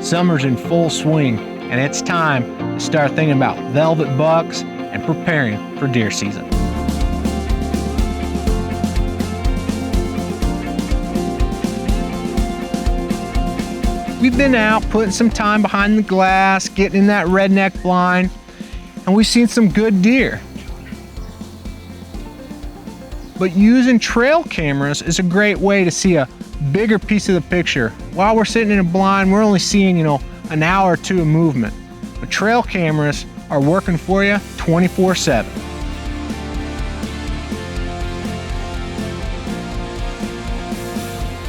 Summer's in full swing, and it's time to start thinking about velvet bucks and preparing for deer season. We've been out putting some time behind the glass, getting in that redneck blind, and we've seen some good deer. But using trail cameras is a great way to see a bigger piece of the picture. While we're sitting in a blind, we're only seeing, an hour or two of movement. But trail cameras are working for you 24/7.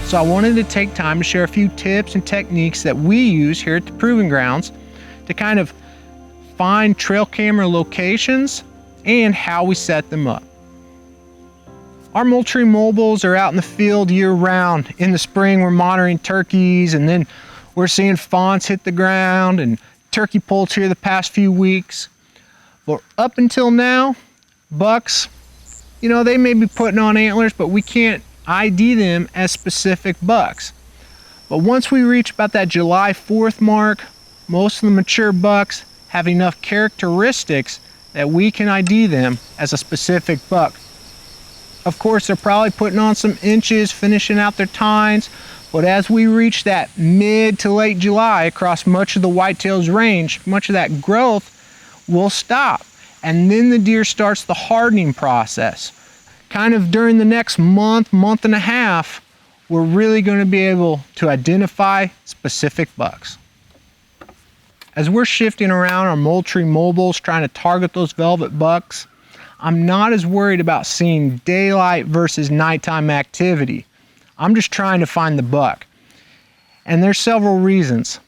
So I wanted to take time to share a few tips and techniques that we use here at the Proving Grounds to kind of find trail camera locations and how we set them up. Our Moultrie mobiles are out in the field year-round. In the spring, we're monitoring turkeys, and then we're seeing fawns hit the ground and turkey poults here the past few weeks. But up until now, bucks, they may be putting on antlers, but we can't ID them as specific bucks. But once we reach about that July 4th mark, most of the mature bucks have enough characteristics that we can ID them as a specific buck. Of course, they're probably putting on some inches, finishing out their tines, but as we reach that mid to late July across much of the whitetails range, much of that growth will stop. And then the deer starts the hardening process. Kind of during the next month and a half, we're really going to be able to identify specific bucks. As we're shifting around our Moultrie mobiles, trying to target those velvet bucks, I'm not as worried about seeing daylight versus nighttime activity. I'm just trying to find the buck. And there's several reasons.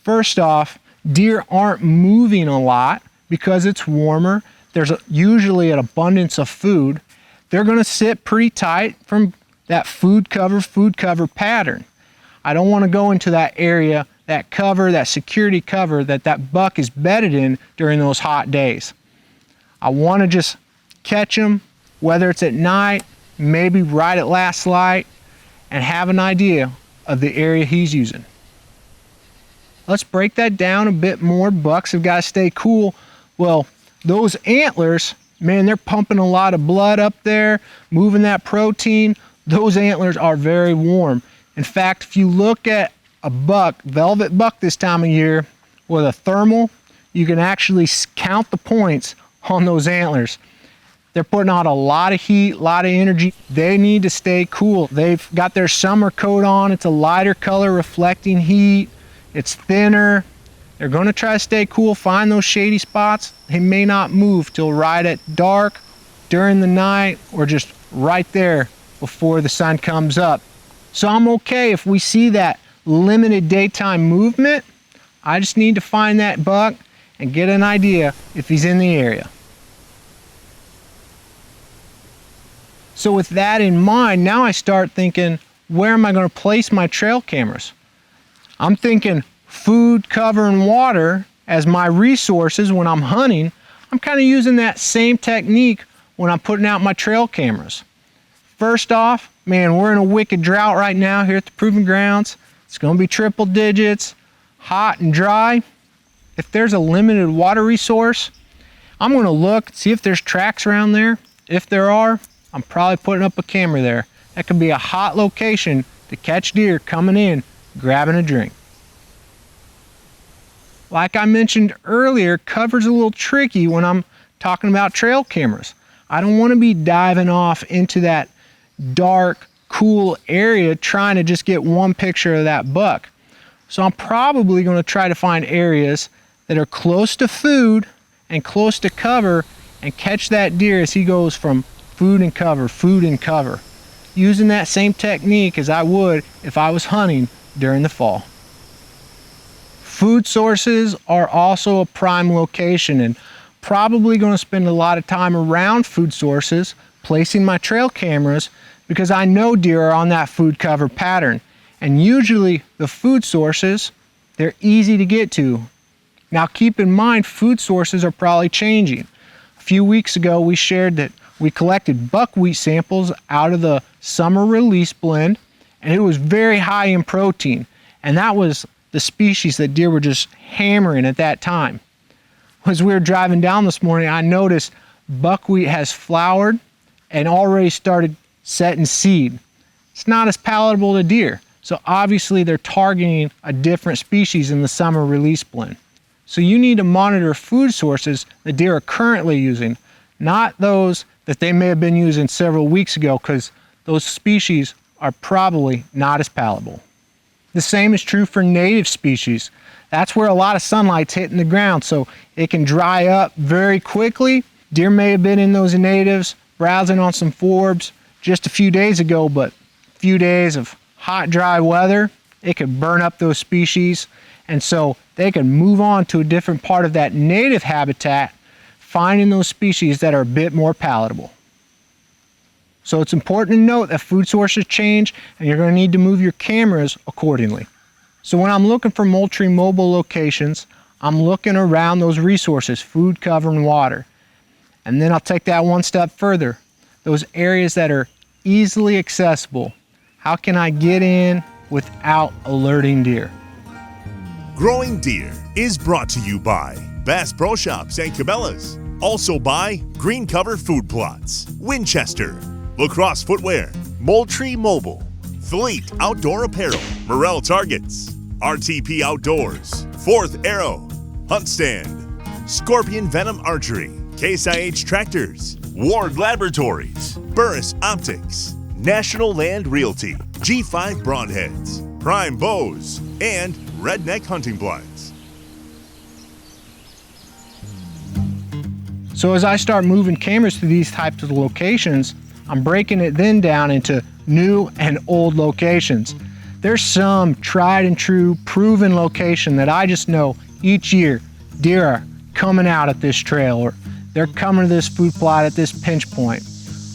First off, deer aren't moving a lot because it's warmer. There's usually an abundance of food. They're going to sit pretty tight from that food cover pattern. I don't want to go into that area, that cover, that security cover that buck is bedded in during those hot days. I want to just catch him, whether it's at night, maybe right at last light, and have an idea of the area he's using. Let's break that down a bit more. Bucks have got to stay cool. Well, those antlers, man, they're pumping a lot of blood up there, moving that protein. Those antlers are very warm. In fact, if you look at a buck, velvet buck this time of year, with a thermal, you can actually count the points on those antlers. They're putting out a lot of heat, a lot of energy. They need to stay cool. They've got their summer coat on. It's a lighter color reflecting heat. It's thinner. They're going to try to stay cool, find those shady spots. They may not move till right at dark, during the night, or just right there before the sun comes up. So I'm okay if we see that limited daytime movement. I just need to find that buck and get an idea if he's in the area. So with that in mind, now I start thinking, where am I going to place my trail cameras? I'm thinking food, cover, and water as my resources when I'm hunting. I'm kind of using that same technique when I'm putting out my trail cameras. First off, man, we're in a wicked drought right now here at the Proving Grounds. It's going to be triple digits, hot and dry. If there's a limited water resource, I'm going to look, see if there's tracks around there. If there are, I'm probably putting up a camera there. That could be a hot location to catch deer coming in, grabbing a drink. Like I mentioned earlier, cover's a little tricky when I'm talking about trail cameras. I don't want to be diving off into that dark, cool area trying to just get one picture of that buck. So I'm probably going to try to find areas that are close to food and close to cover and catch that deer as he goes from food and cover, using that same technique as I would if I was hunting during the fall. Food sources are also a prime location, and probably going to spend a lot of time around food sources placing my trail cameras because I know deer are on that food cover pattern. And usually the food sources, they're easy to get to. Now keep in mind, food sources are probably changing. A few weeks ago we shared that we collected buckwheat samples out of the summer release blend, and it was very high in protein. And that was the species that deer were just hammering at that time. As we were driving down this morning, I noticed buckwheat has flowered and already started setting seed. It's not as palatable to deer, so obviously they're targeting a different species in the summer release blend. So you need to monitor food sources that deer are currently using, not those that they may have been using several weeks ago, because those species are probably not as palatable. The same is true for native species. That's where a lot of sunlight's hitting the ground, so it can dry up very quickly. Deer may have been in those natives, browsing on some forbs just a few days ago, but a few days of hot, dry weather, it could burn up those species, and so they can move on to a different part of that native habitat, finding those species that are a bit more palatable. So it's important to note that food sources change, and you're going to need to move your cameras accordingly. So when I'm looking for Moultrie mobile locations, I'm looking around those resources, food, cover, and water. And then I'll take that one step further. Those areas that are easily accessible. How can I get in without alerting deer? Growing Deer is brought to you by Bass Pro Shops and Cabela's. Also by Green Cover Food Plots, Winchester, Lacrosse Footwear, Moultrie Mobile, Fleet Outdoor Apparel, Morel Targets, RTP Outdoors, Fourth Arrow, Hunt Stand, Scorpion Venom Archery, Case IH Tractors, Ward Laboratories, Burris Optics, National Land Realty, G5 Broadheads, Prime Bows, and Redneck Hunting Blinds. So as I start moving cameras to these types of locations, I'm breaking it then down into new and old locations. There's some tried and true proven location that I just know each year deer are coming out at this trail, or they're coming to this food plot at this pinch point.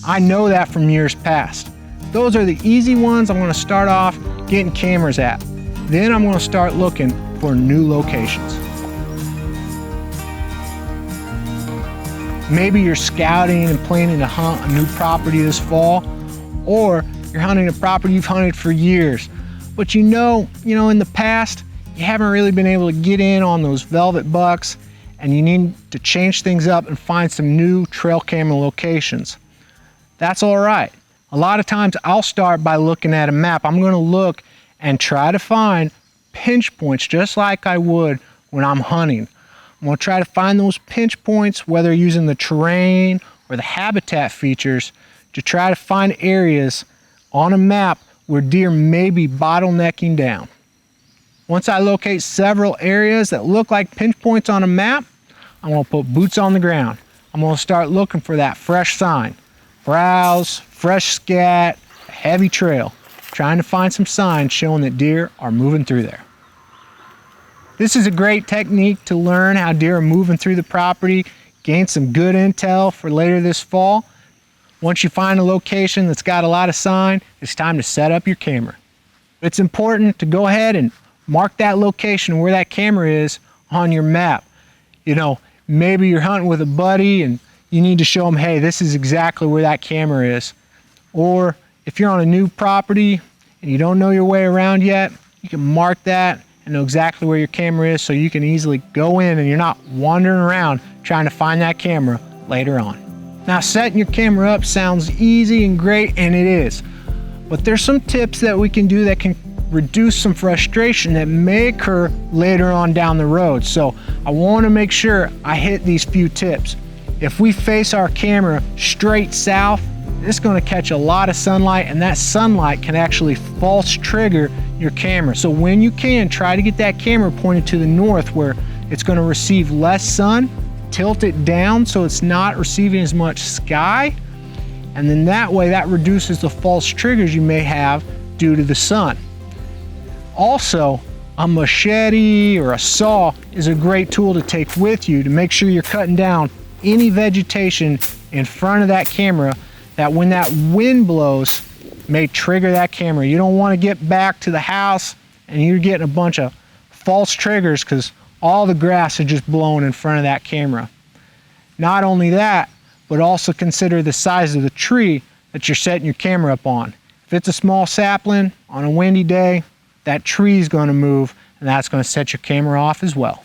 I know that from years past. Those are the easy ones I'm going to start off getting cameras at. Then I'm going to start looking for new locations. Maybe you're scouting and planning to hunt a new property this fall, or you're hunting a property you've hunted for years, but you know in the past you haven't really been able to get in on those velvet bucks, and you need to change things up and find some new trail camera locations. That's all right. A lot of times I'll start by looking at a map. I'm going to look and try to find pinch points just like I would when I'm hunting. I'm going to try to find those pinch points, whether using the terrain or the habitat features, to try to find areas on a map where deer may be bottlenecking down. Once I locate several areas that look like pinch points on a map, I'm going to put boots on the ground. I'm going to start looking for that fresh sign. Browse, fresh scat, heavy trail, trying to find some signs showing that deer are moving through there. This is a great technique to learn how deer are moving through the property, gain some good intel for later this fall. Once you find a location that's got a lot of sign, it's time to set up your camera. It's important to go ahead and mark that location where that camera is on your map. Maybe you're hunting with a buddy and you need to show them, hey, this is exactly where that camera is. Or if you're on a new property and you don't know your way around yet, you can mark that and know exactly where your camera is, so you can easily go in and you're not wandering around trying to find that camera later on. Now, setting your camera up sounds easy and great, and it is. But there's some tips that we can do that can reduce some frustration that may occur later on down the road. So I want to make sure I hit these few tips. If we face our camera straight south, it's going to catch a lot of sunlight, and that sunlight can actually false trigger your camera. So when you can, try to get that camera pointed to the north where it's going to receive less sun. Tilt it down so it's not receiving as much sky, and then that way that reduces the false triggers you may have due to the sun. Also, a machete or a saw is a great tool to take with you to make sure you're cutting down any vegetation in front of that camera that when that wind blows may trigger that camera. You don't want to get back to the house and you're getting a bunch of false triggers because all the grass is just blowing in front of that camera. Not only that, but also consider the size of the tree that you're setting your camera up on. If it's a small sapling on a windy day, that tree is going to move, and that's going to set your camera off as well.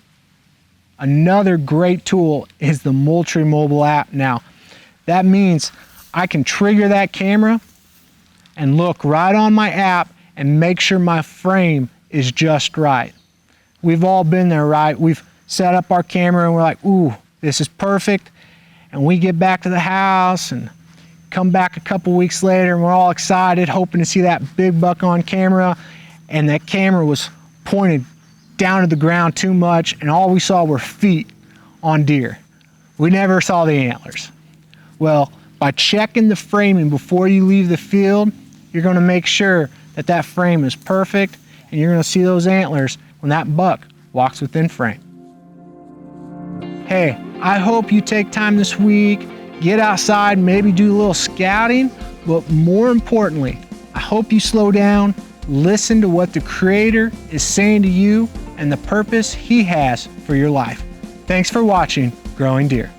Another great tool is the Moultrie mobile app. Now, that means I can trigger that camera and look right on my app and make sure my frame is just right. We've all been there, right? We've set up our camera and we're like, ooh, this is perfect. And we get back to the house and come back a couple weeks later and we're all excited, hoping to see that big buck on camera, and that camera was pointed down to the ground too much and all we saw were feet on deer. We never saw the antlers. Well, by checking the framing before you leave the field, you're going to make sure that that frame is perfect and you're going to see those antlers when that buck walks within frame. Hey, I hope you take time this week, get outside, maybe do a little scouting, but more importantly, I hope you slow down, listen to what the Creator is saying to you and the purpose He has for your life. Thanks for watching Growing Deer.